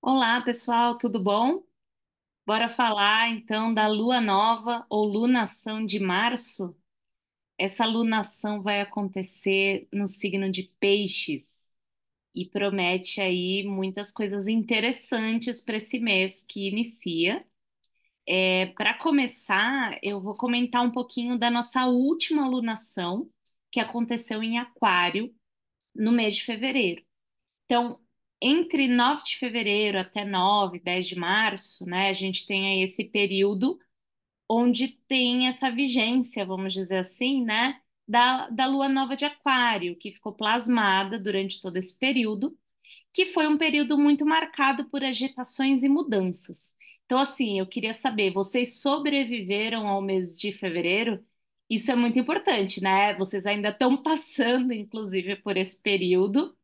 Olá, pessoal, tudo bom? Bora falar então da lua nova ou lunação de março. Essa lunação vai acontecer no signo de Peixes e promete aí muitas coisas interessantes para esse mês que inicia. Para começar, eu vou comentar um pouquinho da nossa última lunação, que aconteceu em Aquário no mês de fevereiro. Então, entre 9 de fevereiro até 9, 10 de março, né, a gente tem aí esse período onde tem essa vigência, vamos dizer assim, né, da lua nova de Aquário, que ficou plasmada durante todo esse período, que foi um período muito marcado por agitações e mudanças. Então, assim, eu queria saber, vocês sobreviveram ao mês de fevereiro? Isso é muito importante, né? Vocês ainda estão passando, inclusive, por esse período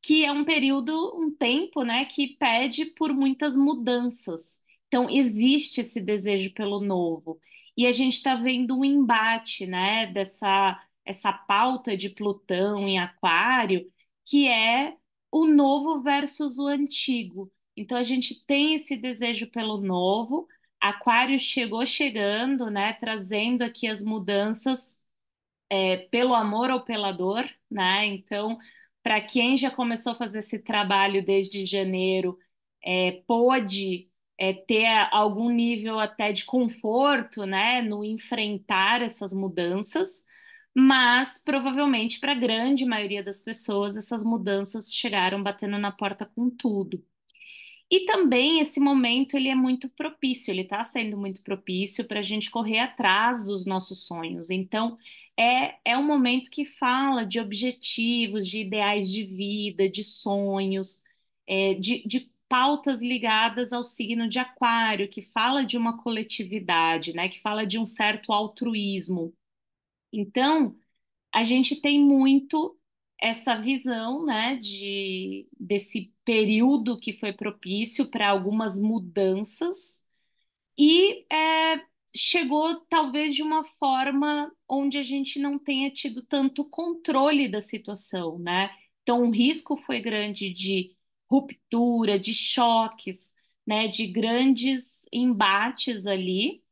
que é um período, um tempo, né, que pede por muitas mudanças. Então, existe esse desejo pelo novo. E a gente está vendo um embate, né, dessa essa pauta de Plutão em Aquário, que é o novo versus o antigo. Então, a gente tem esse desejo pelo novo. Aquário chegou chegando, né, trazendo aqui as mudanças pelo amor ou pela dor, né? Então, para quem já começou a fazer esse trabalho desde janeiro, pôde ter algum nível até de conforto, né, no enfrentar essas mudanças, mas provavelmente para a grande maioria das pessoas essas mudanças chegaram batendo na porta com tudo. E também esse momento ele é muito propício, ele está sendo muito propício para a gente correr atrás dos nossos sonhos. Então, é um momento que fala de objetivos, de ideais de vida, de sonhos, de pautas ligadas ao signo de Aquário, que fala de uma coletividade, né? Que fala de um certo altruísmo. Então, a gente tem muito essa visão, né, desse período que foi propício para algumas mudanças e chegou talvez de uma forma onde a gente não tenha tido tanto controle da situação, né? Então, o risco foi grande de ruptura, de choques, né, de grandes embates ali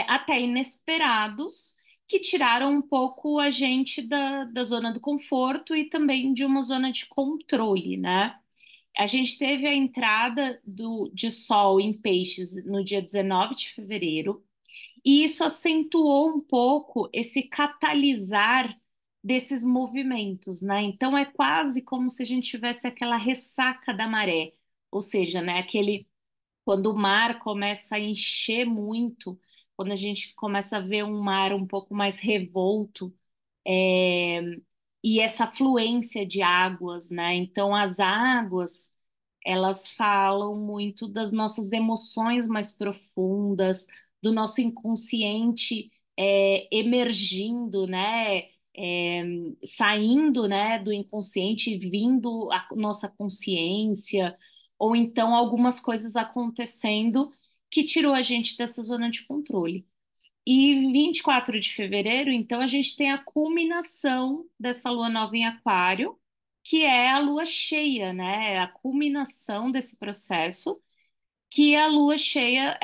até inesperados, que tiraram um pouco a gente da zona do conforto e também de uma zona de controle, né? A gente teve a entrada de Sol em Peixes no dia 19 de fevereiro, e isso acentuou um pouco esse catalisar desses movimentos, né? Então é quase como se a gente tivesse aquela ressaca da maré, ou seja, né, aquele quando o mar começa a encher muito, quando a gente começa a ver um mar um pouco mais revolto, é, e essa fluência de águas, né? Então, as águas, elas falam muito das nossas emoções mais profundas, do nosso inconsciente emergindo, né? É, saindo, né, do inconsciente e vindo à nossa consciência, ou então algumas coisas acontecendo que tirou a gente dessa zona de controle. E 24 de fevereiro, então, a gente tem a culminação dessa lua nova em Aquário, que é a lua cheia, né? A culminação desse processo, que a lua cheia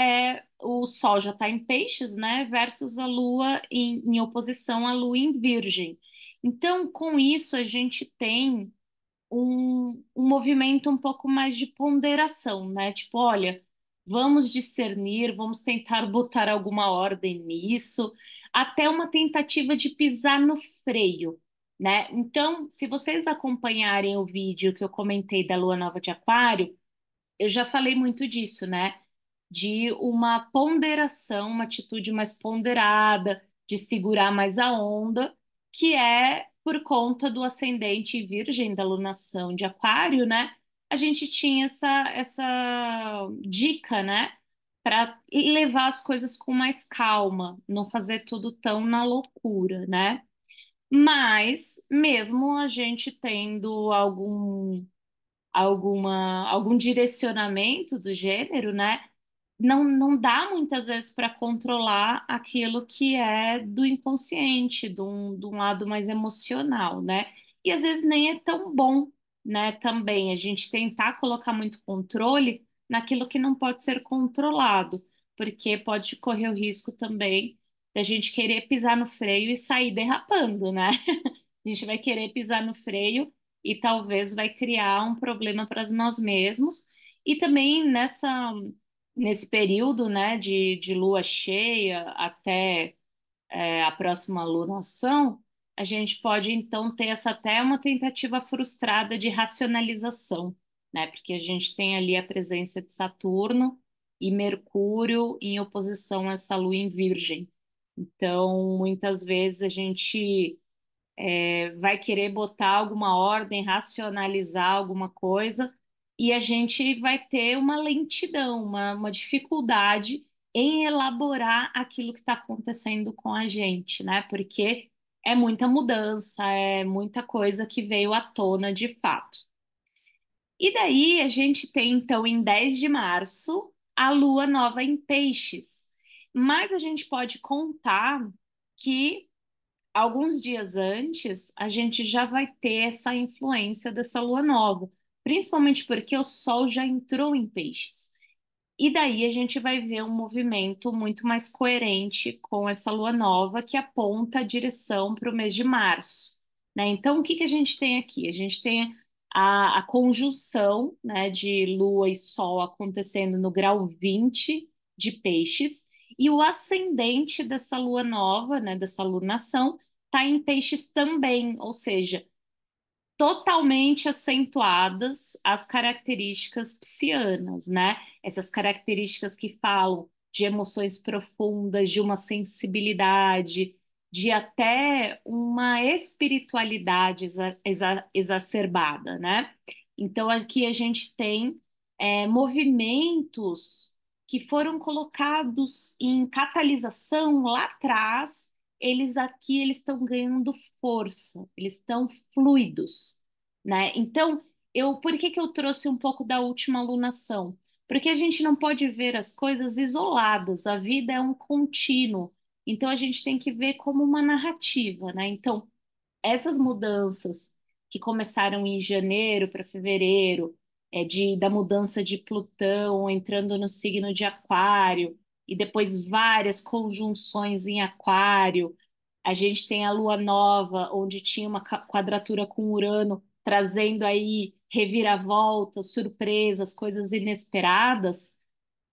o Sol já está em Peixes, né? Versus a lua em oposição à lua em Virgem. Então, com isso, a gente tem um movimento um pouco mais de ponderação, né? Tipo, olha, vamos discernir, vamos tentar botar alguma ordem nisso, até uma tentativa de pisar no freio, né? Então, se vocês acompanharem o vídeo que eu comentei da Lua Nova de Aquário, eu já falei muito disso, né? De uma ponderação, uma atitude mais ponderada, de segurar mais a onda, que é por conta do ascendente virgem da lunação de Aquário, né? A gente tinha essa dica, né? Para levar as coisas com mais calma, não fazer tudo tão na loucura, né? Mas, mesmo a gente tendo algum direcionamento do gênero, né? Não dá muitas vezes para controlar aquilo que é do inconsciente, de um lado mais emocional, né? E às vezes nem é tão bom, né, também a gente tentar colocar muito controle naquilo que não pode ser controlado, porque pode correr o risco também da gente querer pisar no freio e sair derrapando, né? A gente vai querer pisar no freio e talvez vai criar um problema para nós mesmos. E também nesse período, né, de lua cheia até a próxima lunação, a gente pode então ter essa até uma tentativa frustrada de racionalização, né? Porque a gente tem ali a presença de Saturno e Mercúrio em oposição a essa lua em Virgem. Então, muitas vezes a gente vai querer botar alguma ordem, racionalizar alguma coisa, e a gente vai ter uma lentidão, uma dificuldade em elaborar aquilo que está acontecendo com a gente, né? Porque é muita mudança, é muita coisa que veio à tona de fato. E daí a gente tem, então, em 10 de março, a lua nova em Peixes. Mas a gente pode contar que alguns dias antes, a gente já vai ter essa influência dessa lua nova, principalmente porque o Sol já entrou em Peixes. E daí a gente vai ver um movimento muito mais coerente com essa lua nova que aponta a direção para o mês de março, né? Então, o que que a gente tem aqui? A gente tem a conjunção, né, de lua e sol acontecendo no grau 20 de Peixes, e o ascendente dessa lua nova, né, dessa lunação, está em Peixes também, ou seja, totalmente acentuadas as características psianas, né? Essas características que falam de emoções profundas, de uma sensibilidade, de até uma espiritualidade exacerbada, né? Então aqui a gente tem movimentos que foram colocados em catalisação lá atrás, eles estão ganhando força, eles estão fluidos, né? Então, por que que eu trouxe um pouco da última alunação? Porque a gente não pode ver as coisas isoladas, a vida é um contínuo, então a gente tem que ver como uma narrativa, né? Então, essas mudanças que começaram em janeiro para fevereiro, da mudança de Plutão entrando no signo de Aquário, e depois várias conjunções em Aquário. A gente tem a Lua Nova, onde tinha uma quadratura com Urano, trazendo aí reviravoltas, surpresas, coisas inesperadas.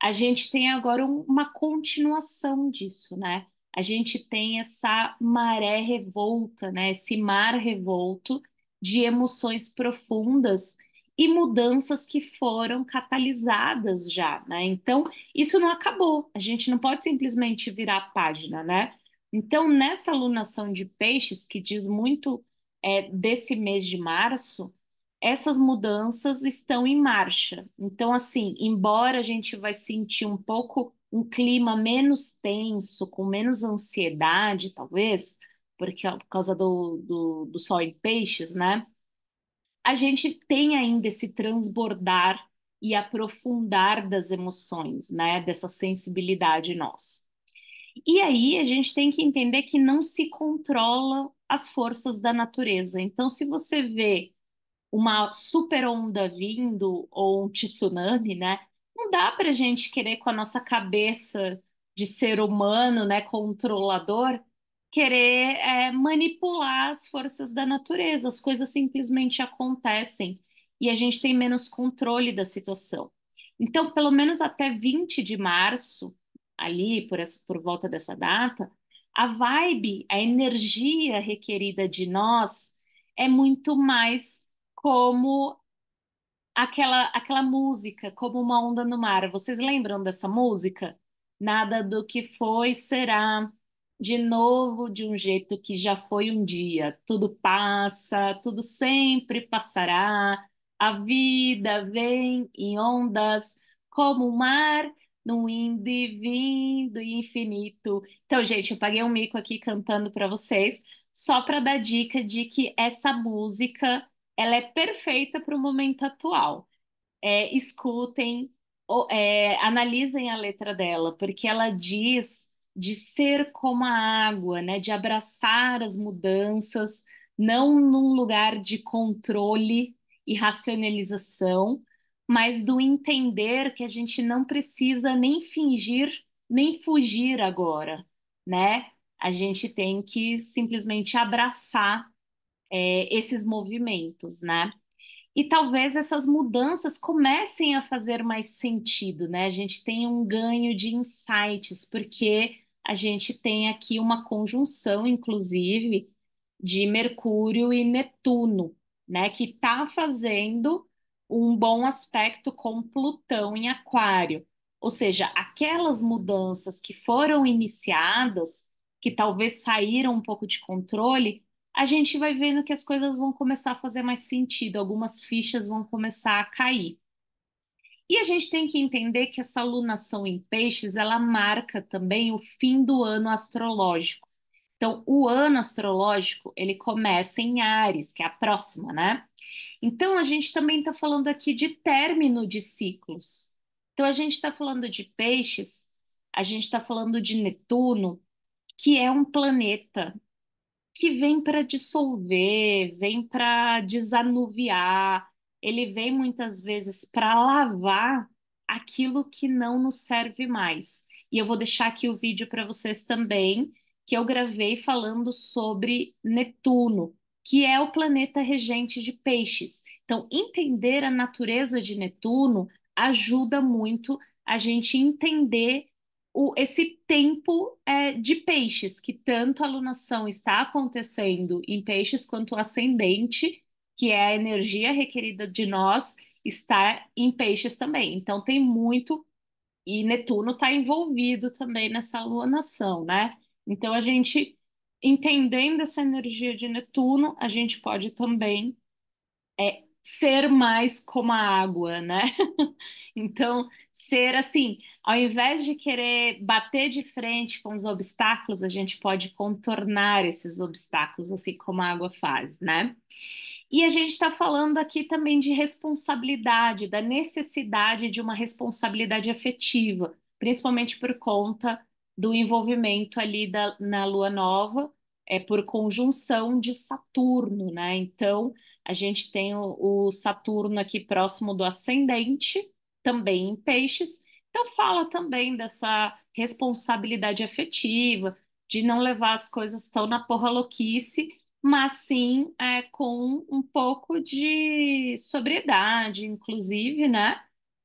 A gente tem agora uma continuação disso, né? A gente tem essa maré revolta, né? Esse mar revolto de emoções profundas e mudanças que foram catalisadas já, né? Então, isso não acabou. A gente não pode simplesmente virar a página, né? Então, nessa alunação de peixes, que diz muito desse mês de março, essas mudanças estão em marcha. Então, assim, embora a gente vai sentir um pouco um clima menos tenso, com menos ansiedade, talvez, porque por causa do Sol em Peixes, né? A gente tem ainda esse transbordar e aprofundar das emoções, né? Dessa sensibilidade nossa. E aí a gente tem que entender que não se controla as forças da natureza. Então, se você vê uma super onda vindo ou um tsunami, né? Não dá para a gente querer com a nossa cabeça de ser humano, né, controlador, querer manipular as forças da natureza. As coisas simplesmente acontecem e a gente tem menos controle da situação. Então, pelo menos até 20 de março, ali por volta dessa data, a vibe, a energia requerida de nós é muito mais como aquela música, como uma onda no mar. Vocês lembram dessa música? Nada do que foi será de novo de um jeito que já foi um dia. Tudo passa, tudo sempre passará. A vida vem em ondas como o mar, num indo e vindo infinito. Então, gente, eu paguei um mico aqui cantando para vocês, só para dar dica de que essa música ela é perfeita para o momento atual. Escutem, analisem a letra dela, porque ela diz de ser como a água, né? De abraçar as mudanças, não num lugar de controle e racionalização, mas do entender que a gente não precisa nem fingir, nem fugir agora, né? A gente tem que simplesmente abraçar, esses movimentos, né? E talvez essas mudanças comecem a fazer mais sentido, né? A gente tem um ganho de insights, porque a gente tem aqui uma conjunção, inclusive, de Mercúrio e Netuno, né? Que está fazendo um bom aspecto com Plutão em Aquário. Ou seja, aquelas mudanças que foram iniciadas, que talvez saíram um pouco de controle, a gente vai vendo que as coisas vão começar a fazer mais sentido, algumas fichas vão começar a cair. E a gente tem que entender que essa lunação em peixes, ela marca também o fim do ano astrológico. Então, o ano astrológico, ele começa em Áries, que é a próxima, né? Então, a gente também está falando aqui de término de ciclos. Então, a gente está falando de peixes, a gente está falando de Netuno, que é um planeta que vem para dissolver, vem para desanuviar, ele vem muitas vezes para lavar aquilo que não nos serve mais. E eu vou deixar aqui o vídeo para vocês também, que eu gravei falando sobre Netuno, que é o planeta regente de peixes. Então, entender a natureza de Netuno ajuda muito a gente entender esse tempo, de peixes, que tanto a alunação está acontecendo em peixes quanto o ascendente, que é a energia requerida de nós, está em peixes também. Então tem muito, e Netuno está envolvido também nessa alunação, né? Então a gente, entendendo essa energia de Netuno, a gente pode também ser mais como a água, né? Então, ser assim, ao invés de querer bater de frente com os obstáculos, a gente pode contornar esses obstáculos, assim como a água faz, né? E a gente está falando aqui também de responsabilidade, da necessidade de uma responsabilidade afetiva, principalmente por conta do envolvimento ali na Lua Nova, por conjunção de Saturno, né? Então, a gente tem o Saturno aqui próximo do ascendente, também em Peixes. Então, fala também dessa responsabilidade afetiva, de não levar as coisas tão na porra louquice, mas sim, com um pouco de sobriedade, inclusive, né?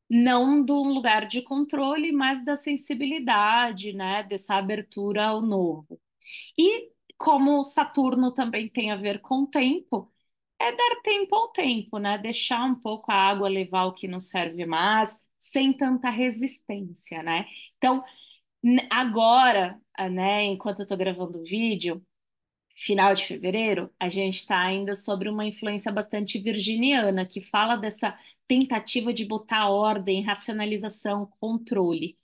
Não do lugar de controle, mas da sensibilidade, né? Dessa abertura ao novo. E como Saturno também tem a ver com o tempo, é dar tempo ao tempo, né? Deixar um pouco a água levar o que não serve mais, sem tanta resistência, né? Então, agora, né, enquanto eu tô gravando o vídeo, final de fevereiro, a gente está ainda sobre uma influência bastante virginiana, que fala dessa tentativa de botar ordem, racionalização, controle.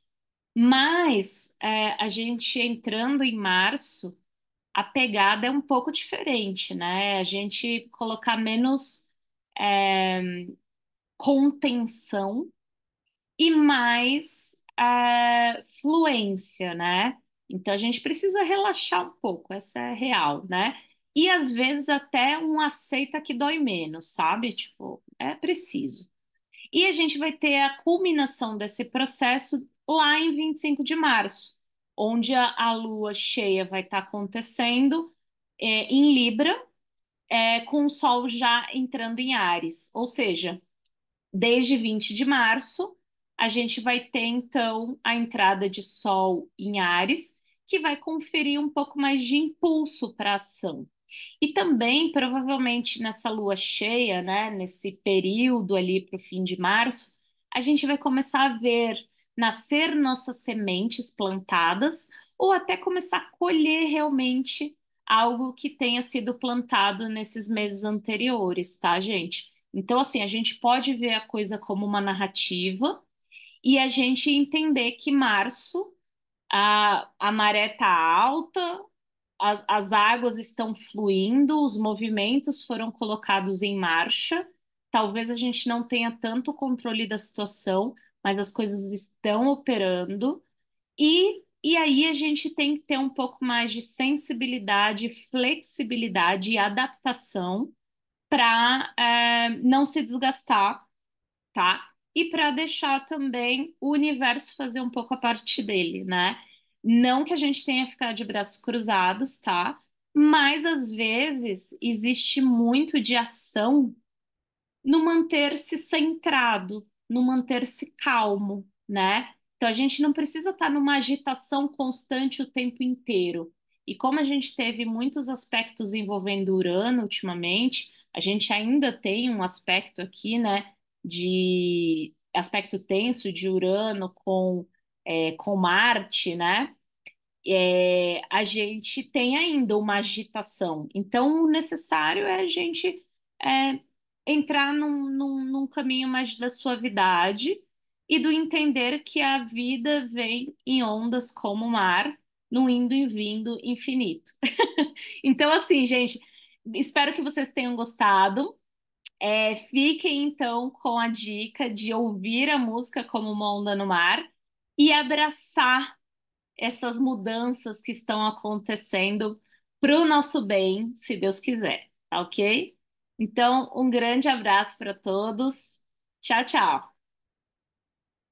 Mas a gente entrando em março, a pegada é um pouco diferente, né? A gente colocar menos contenção e mais fluência, né? Então a gente precisa relaxar um pouco, essa é real, né? E às vezes até um aceita que dói menos, sabe? Tipo, é preciso. E a gente vai ter a culminação desse processo lá em 25 de março, onde a lua cheia vai estar acontecendo, em Libra, com o Sol já entrando em Áries. Ou seja, desde 20 de março, a gente vai ter então a entrada de Sol em Áries, que vai conferir um pouco mais de impulso para a ação. E também, provavelmente, nessa lua cheia, né, nesse período ali para o fim de março, a gente vai começar a ver nascer nossas sementes plantadas ou até começar a colher realmente algo que tenha sido plantado nesses meses anteriores, tá, gente? Então, assim, a gente pode ver a coisa como uma narrativa e a gente entender que março a maré está alta, as águas estão fluindo, os movimentos foram colocados em marcha. Talvez a gente não tenha tanto controle da situação, mas as coisas estão operando. E aí a gente tem que ter um pouco mais de sensibilidade, flexibilidade e adaptação para não se desgastar, tá? E para deixar também o universo fazer um pouco a parte dele, né? Não que a gente tenha que ficar de braços cruzados, tá? Mas às vezes existe muito de ação no manter-se centrado, no manter-se calmo, né? Então a gente não precisa estar numa agitação constante o tempo inteiro. E como a gente teve muitos aspectos envolvendo Urano ultimamente, a gente ainda tem um aspecto aqui, né, de aspecto tenso de Urano com Marte, né? A gente tem ainda uma agitação. Então, o necessário é a gente é, entrar num caminho mais da suavidade e do entender que a vida vem em ondas como o mar, num indo e vindo infinito. Então, assim, gente, espero que vocês tenham gostado. Fiquem então com a dica de ouvir a música como uma onda no mar e abraçar essas mudanças que estão acontecendo para o nosso bem, se Deus quiser, tá ok? Então, um grande abraço para todos. Tchau, tchau.